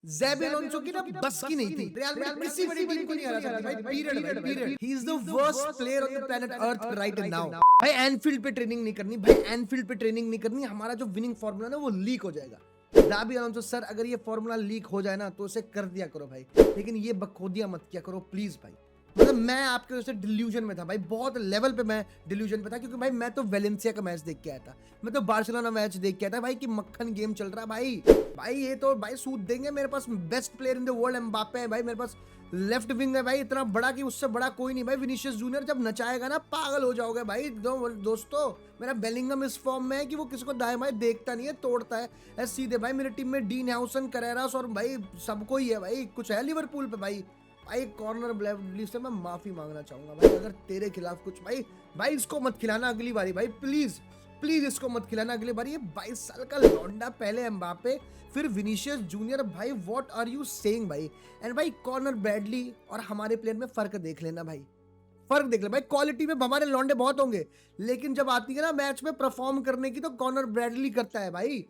ज़ैबी Alonso की ना बस की नहीं थी। रियल मैड्रिड किसी बड़ी टीम को नहीं हरा सकती भाई, period. He is the worst player on the planet earth right now. भाई एनफील्ड पे ट्रेनिंग नहीं करनी, भाई एनफील्ड पे ट्रेनिंग नहीं करनी, हमारा जो विनिंग फार्मूला ना वो लीक हो जाएगा। ज़ैबी अलोंसो सर, अगर ये फार्मूला लीक हो जाए ना तो उसे कर दिया करो भाई, लेकिन ये बकचोदियां मत किया करो प्लीज भाई। मतलब मैं आपके वजह से डिल्यूजन में था भाई, बहुत लेवल पे मैं डिल्यूजन पे था, क्योंकि भाई मैं तो वेलेंसिया का मैच देख के आया था, मैं तो बार्सिलोना मैच देख के आया था भाई कि मक्खन गेम चल रहा है भाई। भाई ये तो भाई सूट देंगे, मेरे पास best player in the world Mbappe है भाई, मेरे पास लेफ्ट विंग है भाई इतना बड़ा कि उससे बड़ा कोई नहीं भाई। विनीशियस जूनियर जब नचाएगा ना पागल हो जाओगे भाई। दोस्तों मेरा बेलिंगम इस फॉर्म में है कि वो किसी को दाएं बाएं देखता नहीं है, तोड़ता है सीधे भाई। मेरी टीम में डीन हाउसन, करेरास और भाई सबको ही है भाई, कुछ है लिवरपूल पे भाई। भाई कॉर्नर ब्लेव से मैं माफी मांगना चाहूंगा भाई अगर तेरे खिलाफ कुछ भाई इसको मत खिलाना अगली बारी भाई, प्लीज प्लीज इसको मत खिलाना अगली बारी। ये 22 साल का लौंडा, पहले एम्बापे फिर विनीशियस जूनियर, भाई व्हाट आर यू सेइंग भाई। एंड भाई कॉर्नर ब्रैडली और हमारे प्लेयर में फर्क देख लेना भाई, फर्क देख ले भाई। क्वालिटी में हमारे लौंडे बहुत होंगे, लेकिन जब आती है ना मैच में परफॉर्म करने की तो कॉर्नर ब्रैडली करता है भाई।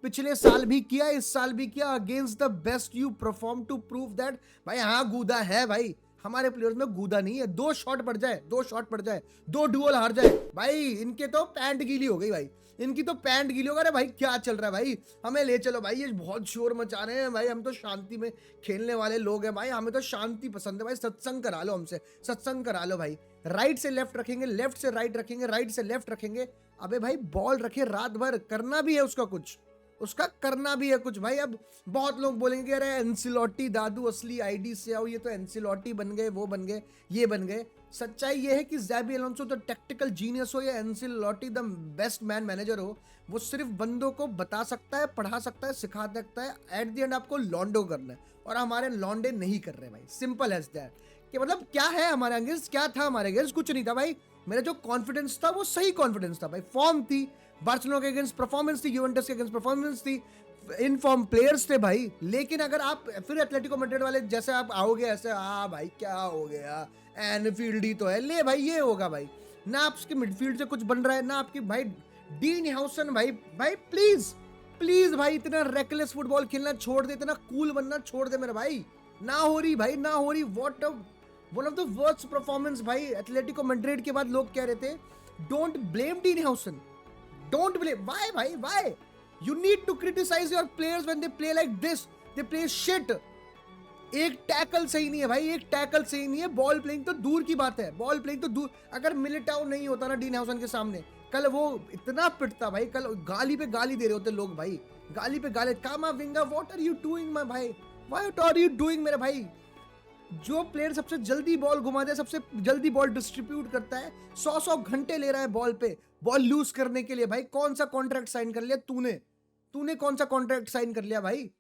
पिछले साल भी किया, इस साल भी किया, against the best you perform to prove that भाई। हाँ गूदा है भाई, हमारे प्लेयर्स में गूदा नहीं है। 2 शॉट पड़ जाए, 2 शॉट पड़ जाए, 2 डुअल हार जाए भाई, इनके तो पैंट गीली हो गई भाई, इनकी तो पैंट गीली होगा। अरे भाई क्या चल रहा है भाई, हमें ले चलो भाई, ये बहुत शोर मचा रहे हैं भाई, हम तो शांति में खेलने वाले लोग हैं भाई, हमें तो शांति पसंद है भाई। सत्संग करा लो हमसे, सत्संग करा लो भाई। राइट से लेफ्ट रखेंगे, लेफ्ट से राइट रखेंगे, राइट से लेफ्ट रखेंगे। अबे भाई बॉल रखे रात भर, करना भी है उसका कुछ, उसका करना भी है कुछ भाई। अब बहुत लोग बोलेंगे अरे एंसिलोटी दादू असली आईडी से आओ, ये तो एंसिलोटी बन गए, वो बन गए, ये बन गए। सच्चाई ये है कि ज़ैबी अलोंसो तो टेक्टिकल जीनियस हो या एंसिलोटी द बेस्ट मैन मैनेजर हो, वो सिर्फ बंदों को बता सकता है, पढ़ा सकता है, सिखा सकता है। एट द एंड आपको लॉन्डो करना है, और हमारे लॉन्डे नहीं कर रहे भाई, सिंपल एज दैट। कि मतलब क्या है हमारे अगेंस्ट, क्या था हमारे अगेंस्ट, कुछ नहीं था भाई। मेरा जो कॉन्फिडेंस था वो सही कॉन्फिडेंस था भाई, फॉर्म थी, बार्सिलोना के अगेंस्ट परफॉर्मेंस थी, यूवेंटस के अगेंस्ट परफॉर्मेंस थी, इन फॉर्म प्लेयर्स थे भाई। लेकिन अगर आप फिर एथलेटिको मैड्रिड वाले जैसे आप आओगे ऐसे, हाँ भाई क्या हो गया, एनफील्ड ही तो है, ले भाई ये होगा भाई। ना आपके मिडफील्ड से कुछ बन रहा है, ना आपकी भाई डीन हाउसन भाई। भाई प्लीज प्लीज भाई इतना रेकलेस फुटबॉल खेलना छोड़ दे, इतना कूल बनना छोड़ दे मेरे भाई। ना हो रही भाई, ना हो रही। What one of the worst performance भाई एथलेटिको मैड्रिड के बाद। लोग कह रहे थे don't blame dean हाउसन, don't blame. Why? You need to criticize your players when they play like this. They play shit. एक टैकल सही नहीं है भाई, एक टैकल सही नहीं है। बॉल प्लेइंग तो दूर की बात है, बॉल प्लेइंग तो दूर। अगर मिलिटाओ नहीं होता ना डीन हाउसन के सामने, कल वो इतना पिटता भाई, कल गाली पे गाली दे रहे होते लोग भाई, गाली पे गाली। Camavinga what are you doing my भाई, व्हाट आर यू डूइंग मेरे भाई। जो प्लेयर सबसे जल्दी बॉल घुमा दे, सबसे जल्दी बॉल डिस्ट्रीब्यूट करता है, 100 घंटे ले रहा है बॉल पे, बॉल लूज करने के लिए भाई। कौन सा कॉन्ट्रैक्ट साइन कर लिया तूने कौन सा कॉन्ट्रैक्ट साइन कर लिया भाई,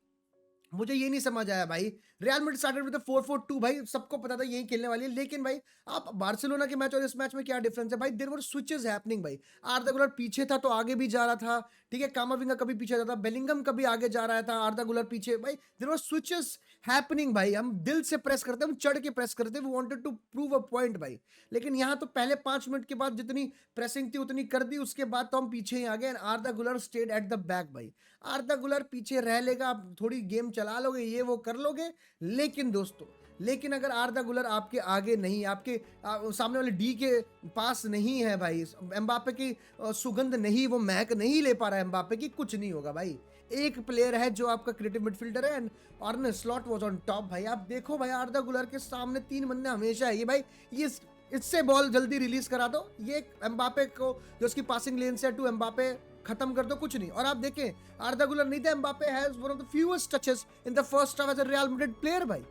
मुझे ये नहीं समझ आया भाई। रियल मैड्रिड स्टार्टेड विद 4-4-2 भाई, सबको पता था यही खेलने वाली है। लेकिन भाई आप बार्सिलोना के मैच और इस मैच में क्या डिफरेंस है भाई, देयर वर स्विचेस हैपनिंग भाई। आर्दा गुलर पीछे था तो आगे भी जा रहा था, ठीक है, कामाविंगा कभी पीछे जाता था, बेलिंगम कभी आगे जा रहा था, आर्दा गुलर पीछे भाई। देयर वर स्विचेस हैपनिंग भाई। हम दिल से प्रेस करते, हम चढ़ के प्रेस करते, we wanted to prove a point भाई। लेकिन यहाँ तो पहले 5 मिनट के बाद जितनी प्रेसिंग थी उतनी कर दी, उसके बाद तो हम पीछे ही आ गए। आर्दा गुलर स्टेड एट द बैक भाई। आर्दा गुलर पीछे रह लेगा, आप थोड़ी गेम चला लोगे, ये वो कर लोगे, लेकिन दोस्तों लेकिन अगर आर्दा गुलर आपके आगे नहीं, आपके सामने वाले डी के पास नहीं है भाई, एम्बापे की सुगंध नहीं, वो महक नहीं ले पा रहा है एम्बापे की, कुछ नहीं होगा भाई। एक प्लेयर है जो आपका क्रिएटिव मिडफील्डर है, and आर्ने slot was on top भाई। आप देखो भाई आर्दा गुलर के सामने 3 बंदे हमेशा है, ये भाई ये इससे बॉल जल्दी रिलीज करा दो, ये एम्बापे को जो उसकी पासिंग लेन से टू एम्बापे खत्म कर दो, कुछ नहीं। और आप देखें आर्दा गुलर नहीं था, Mbappe has one of the fewest touches in the first half as a Real Madrid player भाई।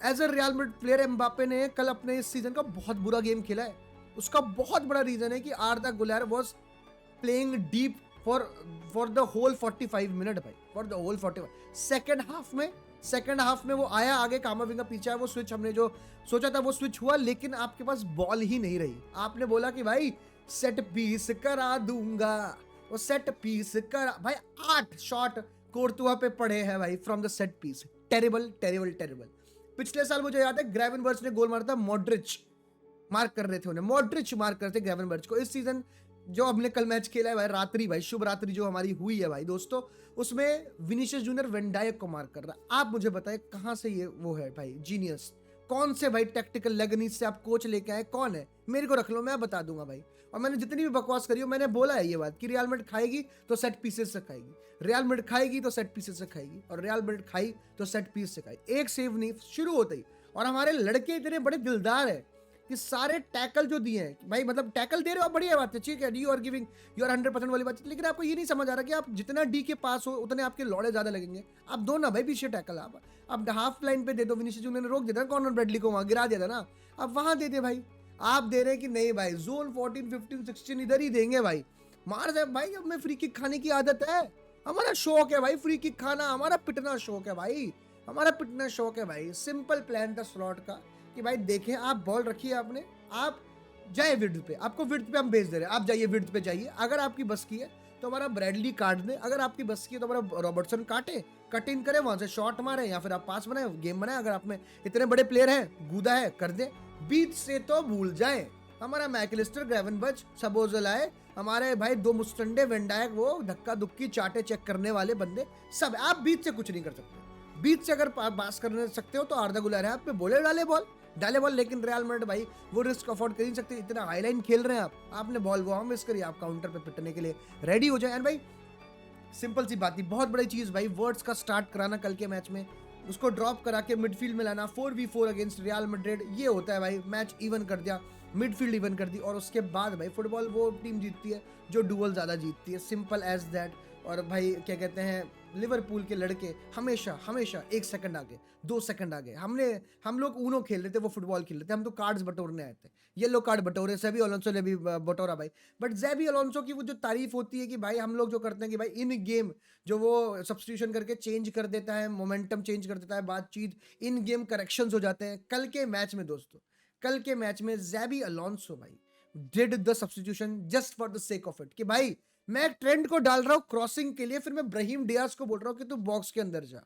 As a Real Madrid player Mbappe ने कल अपने इस सीजन का बहुत बुरा गेम खेला है। उसका बहुत बड़ा रीजन है कि Arda Guler was playing deep for the whole 45 minute भाई, for the whole 45। Second half में वो आया आगे, कामाविंगा पीछे है, वो स्विच हमने जो सोचा था वो स्विच हुआ, लेकिन आपके पास बॉल ही नहीं रही। आपने बोला कि भाई सेट पीस करा दूंगा, वो सेट पीस करा भाई। 8 शॉट कोर्तुआ पे पड़े हैं भाई from the set piece. Terrible terrible terrible. पिछले साल मुझे याद है ग्रेवेनबर्च ने गोल मारा था, मॉड्रिच मार्क कर रहे थे उन्हें, मॉड्रिच मार्क करते ग्रेवेनबर्च को। इस सीजन जो हमने कल मैच खेला है भाई, रात्रि भाई, शुभ रात्रि जो हमारी हुई है भाई दोस्तों, उसमें विनीशियस जूनियर वेन डायक को मार कर रहा। आप मुझे बताएं कहां से ये वो है भाई जीनियस, कौन से भाई टैक्टिकल लेगनीज से आप कोच लेके आए, कौन है? मेरे को रख लो, मैं बता दूंगा भाई। और मैंने जितनी भी बकवास करी हो, मैंने बोला है ये बात कि रियल मैड्रिड खाएगी तो सेट पीसेस से खाएगी, रियल मैड्रिड खाएगी तो सेट पीसेस से खाएगी, और रियल मैड्रिड खाई तो सेट पीस से खाई। एक सेव नहीं शुरू होता ही। और हमारे लड़के इतने बड़े दिलदार है कि सारे टैकल जो दिए हैं भाई, मतलब टैकल दे रहे हो बढ़िया बात है, ठीक है, यू आर गिविंग योर 100% वाली बात है, लेकिन आपको ये नहीं समझ आ रहा कि आप जितना डी के पास हो उतने आपके लौड़े ज्यादा लगेंगे। आप दो ना भाई पीछे टैकल, आप हाफ लाइन पे दे दो। विनीशियस जूनियर ने रोक दिया था कॉर्नर ब्रैडली को, वहां गिरा दिया था ना, अब वहां दे दे भाई। आप दे रहे हैं कि नहीं भाई, जोन 14 15 16 इधर ही देंगे भाई, मार दे भाई। अब मैं फ्री किक खाने की आदत है, हमारा शौक है भाई फ्री किक खाना, हमारा पिटना शौक है भाई, हमारा पिटना शौक है भाई। सिंपल प्लान था स्लॉट का कि भाई देखें, आप बॉल रखिए आपने, आप जाए विड्थ पे, आपको विड्थ पे हम भेज दे रहे हैं, आप जाइए विड्थ पे जाइए। अगर आपकी बस की है तो हमारा ब्रैडली काट दे, अगर आपकी बस की है तो हमारा रॉबर्टसन काटे, कट इन करे, वहां से शॉट मारे, या फिर आप पास बनाए, गेम बनाए। अगर आप में इतने बड़े प्लेयर हैं, गूदा है, कर दे। बीच से तो भूल जाए, हमारा मैकलिस्टर, ग्रेवनबच, सबोजल आए, हमारे भाई दो मुस्टंडे, वेंडायक, वो धक्का दुक्की चाटे चेक करने वाले बंदे सब। आप बीच से कुछ नहीं कर सकते। बीच से अगर पास करने सकते हो तो आर्दा गुलर है आप पे, बोले डाले बॉल, लेकिन रियल मैड्रिड भाई वो रिस्क अफोर्ड कर नहीं सकते। इतना हाईलाइन खेल रहे हैं आप, आपने बॉल वहां मिस करी, आप काउंटर पे पिटने के लिए रेडी हो जाए। एंड भाई सिंपल सी बात थी, बहुत बड़ी चीज भाई, वर्ड्स का स्टार्ट कराना कल के मैच में, उसको ड्रॉप करा के मिडफील्ड में लाना, 4v4 अगेंस्ट रियल मैड्रिड, ये होता है भाई। मैच इवन कर दिया, मिडफील्ड इवन कर दी, और उसके बाद भाई फुटबॉल वो टीम जीतती है जो डुअल ज्यादा जीतती है, सिंपल एज दैट। और भाई क्या कहते हैं, लिवरपूल के लड़के हमेशा हमेशा 1 सेकंड आगे, 2 सेकंड आगे। हम लोग ऊनो खेल रहे थे, वो फुटबॉल खेल रहे थे, हम तो कार्ड्स बटोरने आए थे, येलो कार्ड बटोरे, ज़ैबी अलोंसो ने भी बटोरा भाई। बट ज़ैबी अलोंसो की वो जो तारीफ होती है कि भाई हम लोग जो करते हैं कि भाई इन गेम जो वो सब्स्टिट्यूशन करके चेंज कर देता है, मोमेंटम चेंज कर देता है, बातचीत, इन गेम करेक्शंस हो जाते हैं। कल के मैच में दोस्तों, कल के मैच में ज़ैबी अलोंसो भाई did the substitution just for the sake of it, कि भाई मैं ट्रेंड को डाल रहा हूं क्रॉसिंग के लिए, फिर मैं ब्राहीम डियाज को बोल रहा हूं कि तू बॉक्स के अंदर जा।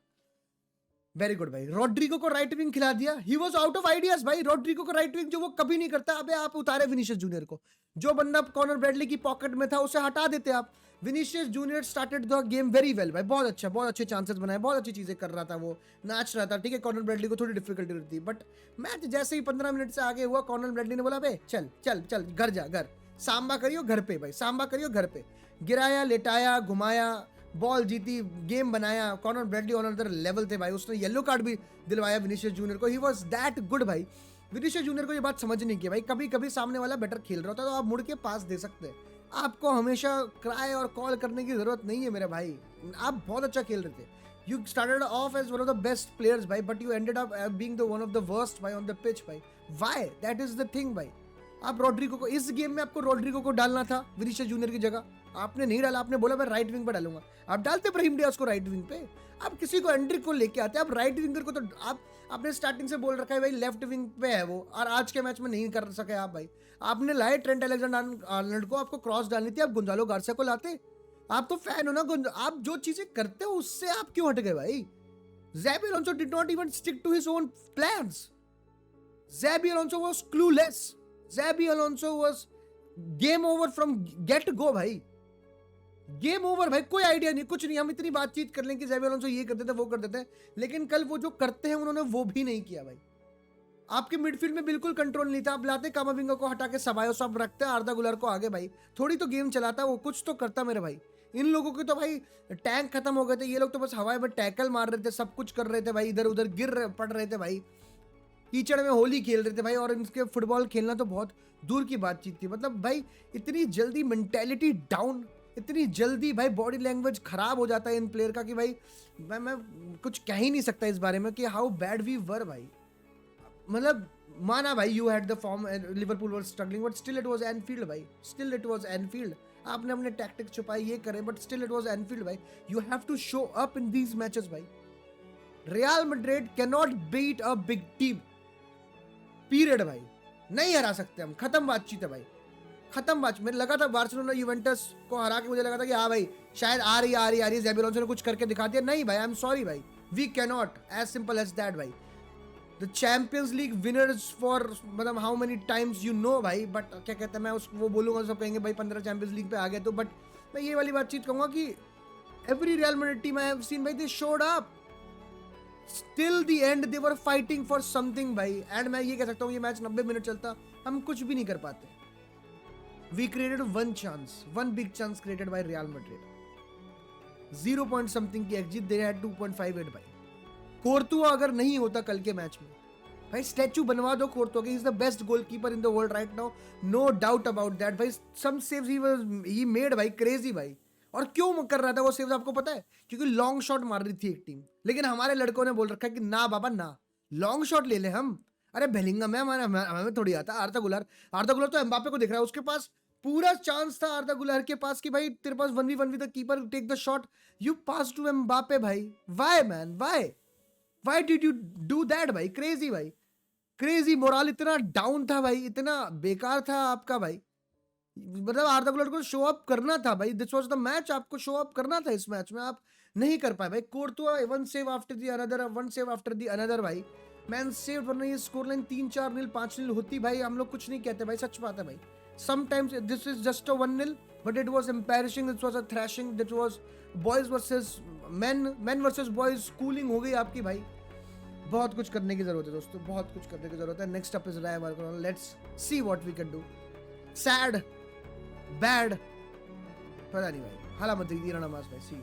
वेरी गुड भाई। रॉड्रिगो को राइट विंग खिला दिया, he was out of ideas भाई। रॉड्रिगो को राइट विंग जो वो कभी नहीं करता, अबे आप उतारे विनीशियस जूनियर को, जो बंदा कॉर्नर ब्रैडली की पॉकेट में था उसे हटा देते आप। Vinicius junior started the game very well भाई, बहुत अच्छा, बहुत अच्छे चांसेस बनाए, बहुत अच्छी चीजें कर रहा था, वो नाच रहा था, ठीक है। कॉर्नर ब्रैडली को थोड़ी डिफिकल्टी होती है, बट मैच जैसे ही 15 मिनट से आगे हुआ, कॉर्नर ब्रैडली ने बोला बे चल चल चल घर जा, घर सांबा करियो घर पे भाई, सांबा करियो घर पे। गिराया, लेटाया, घुमाया, बॉल जीती, गेम बनाया। Corner Bradley on other level थे भाई, उसने येलो कार्ड भी दिलवाया विनीशियस जूनियर को, ही वाज दैट गुड भाई। विनीशियस जूनियर को ये बात समझ नहीं की भाई, कभी कभी सामने वाला बेटर खेल रहा होता तो आप मुड़ के पास दे सकते हैं, आपको हमेशा क्राई और कॉल करने की जरूरत नहीं है मेरे भाई। आप बहुत अच्छा खेल रहे थे, you started off as one of the best players भाई, but you ended up being the one of the worst भाई ऑन द पिच भाई। Why? That is the thing भाई। आप रॉड्रिगो को, इस गेम में आपको रॉड्रिगो को डालना था विनीशियस जूनियर की जगह, आपने नहीं डाला, आपने बोला मैं राइट विंग पे डालूंगा। आप डालते ब्राहीम डियाज को राइट विंग पे, आप किसी को एंड्रिक को लेके आते, आप राइट विंगर को तो आपने स्टार्टिंग से बोल रखा है भाई लेफ्ट विंग पे है वो, और आज के मैच में नहीं कर सके आप भाई। आपने लाए ट्रेंट अलेक्जेंडर-आर्नल्ड को, आपको क्रॉस डालनी थी, आप गोंजालो गार्सिया को लाते। आप तो फैन हो ना, आप जो चीजें करते हो उससे आप क्यों हट गए भाई? Xabi Alonso did not even stick to his own plans. Xabi Alonso was clueless, Xabi Alonso was game over from get go भाई, गेम ओवर भाई, कोई आइडिया नहीं, कुछ नहीं। हम इतनी बातचीत कर लें कि ज़ैबी अलोंसो ये कर देते, वो कर देते, लेकिन कल वो जो करते हैं उन्होंने वो भी नहीं किया भाई। आपके मिडफील्ड में बिल्कुल कंट्रोल नहीं था, आप लाते कामाविंगा को हटा के सबायो सब रखते, आर्दा गुलर को आगे भाई, थोड़ी तो गेम चलाता, वो कुछ तो करता मेरे भाई। इन लोगों के तो भाई टैंक खत्म हो गए थे, ये लोग तो बस हवाई में टैकल मार रहे थे, सब कुछ कर रहे थे भाई, इधर उधर पड़ रहे थे भाई, कीचड़ में होली खेल रहे थे भाई, और इनके फुटबॉल खेलना तो बहुत दूर की बातचीत थी। मतलब भाई इतनी जल्दी मेंटेलिटी डाउन, इतनी जल्दी भाई बॉडी लैंग्वेज खराब हो जाता है इन प्लेयर का कि भाई मैं कुछ कह ही नहीं सकता इस बारे में कि हाउ बैड वी वर भाई। मतलब माना भाई you had the form, Liverpool was struggling, but still it was Anfield भाई, स्टिल इट वाज एनफील्ड। आपने अपने टैक्टिक्स छुपाई, ये करें, but still it was Anfield भाई। You have to show up in these matches भाई। Real Madrid can not beat a big team, period भाई, नहीं हरा सकते हम, खत्म बातचीत है भाई, खत्म बात। मेरे लगा था बार्सिलोना यूवेंटस को हरा के मुझे लगा था कि हाँ भाई शायद आ रही है, ज़ैबी अलोंसो ने कुछ करके दिखा दिया। नहीं भाई, आई एम सॉरी भाई, we can not, as simple as that भाई। The champions league winners for मतलब how many times you know भाई, बट क्या कहते हैं, मैं उस वो बोलूंगा, सब कहेंगे भाई 15 चैंपियंस लीग पे आ गए तो, बट मैं ये वाली बातचीत कहूंगा कि every Real Madrid team I have seen भाई, they showed up till the end, they were fighting for something भाई, एंड मैं ये कह सकता हूँ ये मैच 90 मिनट चलता हम कुछ भी नहीं कर पाते. We created one chance, one big chance created by Real Madrid. 0 point something की XG, they had 2.58 भाई. कोर्तुआ अगर नहीं होता कल के मैच में भाई, स्टैचू बनवा दो कोर्तुआ के, he is the best goalkeeper in the world right now, no doubt about that भाई. Some saves he made भाई, crazy भाई. और क्यों कर रहा था वो सेव्स आपको पता है? क्योंकि लॉन्ग शॉट मार रही थी एक टीम, लेकिन हमारे लड़कों ने बोल रखा है कि ना बाबा ना, लॉन्ग शॉट ले ले हम. अरे बेलिंगम है हमें थोड़ी आता. आर्दा गुलर तो एम्बापे को दिख रहा है, उसके पास पूरा चांस था आर्दा गुलर के पास कि भाई तेरे पास 1v1 with the keeper, take the shot, you pass to Mbappe भाई. Why man, why did you do that भाई? क्रेजी भाई, क्रेजी. मोरल इतना डाउन था भाई, इतना बेकार था आपका भाई. मतलब आर्दा गुलर को शो अप करना था भाई, दिस वाज द मैच, आपको शो अप करना था इस मैच में, आप नहीं कर पाए भाई. Courtois one save after the another, one save after the another भाई. मैन सेव, वरना ये स्कोर लाइन 3-4-0 5-0 होती भाई, हम लोग कुछ नहीं कहते भाई, सच बात है भाई. Sometimes this is just a 1-0, but it was embarrassing, this was a thrashing, this was boys versus men versus boys, schooling हो गई आपकी भाई. बहुत कुछ करने की जरूरत है दोस्तों, बहुत कुछ करने की जरूरत है. नेक्स्ट अप इज राय Marco, let's see what we can do. Sad, bad, पता नहीं भाई. हाला मत दीजिए नमाज भाई. See you.